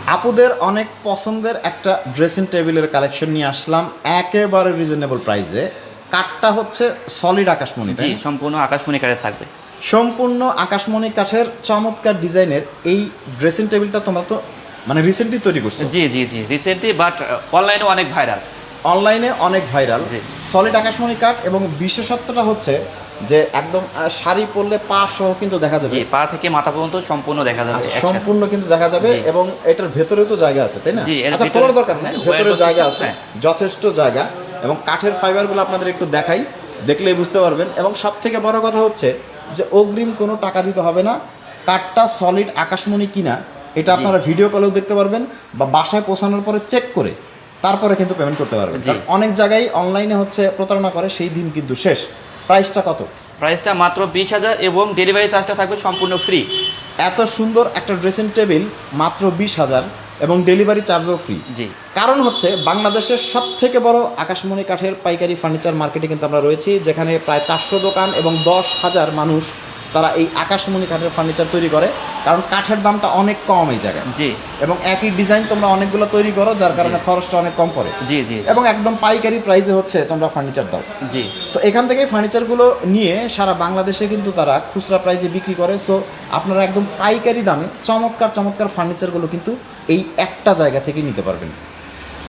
আপুদের অনেক পছন্দের একটা ড্রেসিং টেবিলের কালেকশন নিয়ে আসলাম একেবারে রিজনেবল প্রাইসে। কাঠটা হচ্ছে সলিড আকাশমণি, জি, সম্পূর্ণ আকাশমণি কাঠের থাকবে। সম্পূর্ণ আকাশমণি কাঠের চমৎকার ডিজাইনের এই ড্রেসিং টেবিলটা তোমরা তো মানে রিসেন্টলি তৈরি করছো। জি জি জি, রিসেন্টলি, বাট অনলাইনে অনেক ভাইরাল। অনলাইনে অনেক ভাইরাল জি। সলিড আকাশমণি কাঠ, এবং বিশেষত্বটা হচ্ছে যে একদম শাড়ি পরলে পা সহ কিন্তু দেখা যাবে। জি, পা থেকে মাথা পর্যন্ত সম্পূর্ণ দেখা যাবে আচ্ছা, একসাথে। সম্পূর্ণ কিন্তু দেখা যাবে। জি। এবং এটার ভেতরেও তো জায়গা আছে, তাই না? জি, এর আচ্ছা, ভিতরে- খোলার দরকার নেই, হ্যাঁ, ভেতরে ওয়ারড্রোব জায়গা সিস্টেম, আছে, হ্যাঁ। যথেষ্ট জায়গা। এবং কাঠের ফাইবারগুলো আপনাদের একটু দেখাই, দেখলেই বুঝতে পারবেন। এবং সব থেকে বড় কথা হচ্ছে যে অগ্রিম কোনো টাকা দিতে হবে না। কাঠটা সলিড আকাশমণি কিনা এটা আপনারা ভিডিও কলেও দেখতে পারবেন, বা বাসায় পৌঁছানোর পরে চেক করে তারপরে কিন্তু পেমেন্ট করতে পারবেন। জি। কারণ অনেক জায়গায় অনলাইনে হচ্ছে প্রতারণা করে, সেই দিন কিন্তু শেষ। প্রাইসটা কত? প্রাইসটা মাত্র 20,000 এবং ডেলিভারি চার্জটা থাকবে সম্পূর্ণ ফ্রি। এত সুন্দর একটা ড্রেসিং টেবিল মাত্র 20,000 এবং ডেলিভারি চার্জও ফ্রি। জি। কারণ হচ্ছে বাংলাদেশের সব থেকে বড় আকাশমণি কাঠের পাইকারি ফার্নিচার মার্কেটে কিন্তু আমরা রয়েছি, যেখানে প্রায় 400 দোকান এবং 10,000 মানুষ তারা এই আকাশমণি কাঠের ফার্নিচার তৈরি করে। কারণ কাঠের দামটা অনেক কম এই জায়গায়, জি এবং একই ডিজাইন তোমরা অনেকগুলো তৈরি করো, যার কারণে খরচটা অনেক কম পড়ে। জি জি এবং একদম পাইকারি প্রাইসে হচ্ছে তোমরা ফার্নিচার দাও। জি। সো এখান থেকে ফার্নিচারগুলো নিয়ে সারা বাংলাদেশে কিন্তু তারা খুচরা প্রাইসে বিক্রি করে। সো আপনারা একদম পাইকারি দামে চমৎকার চমৎকার ফার্নিচারগুলো কিন্তু এই একটা জায়গা থেকে নিতে পারবেন।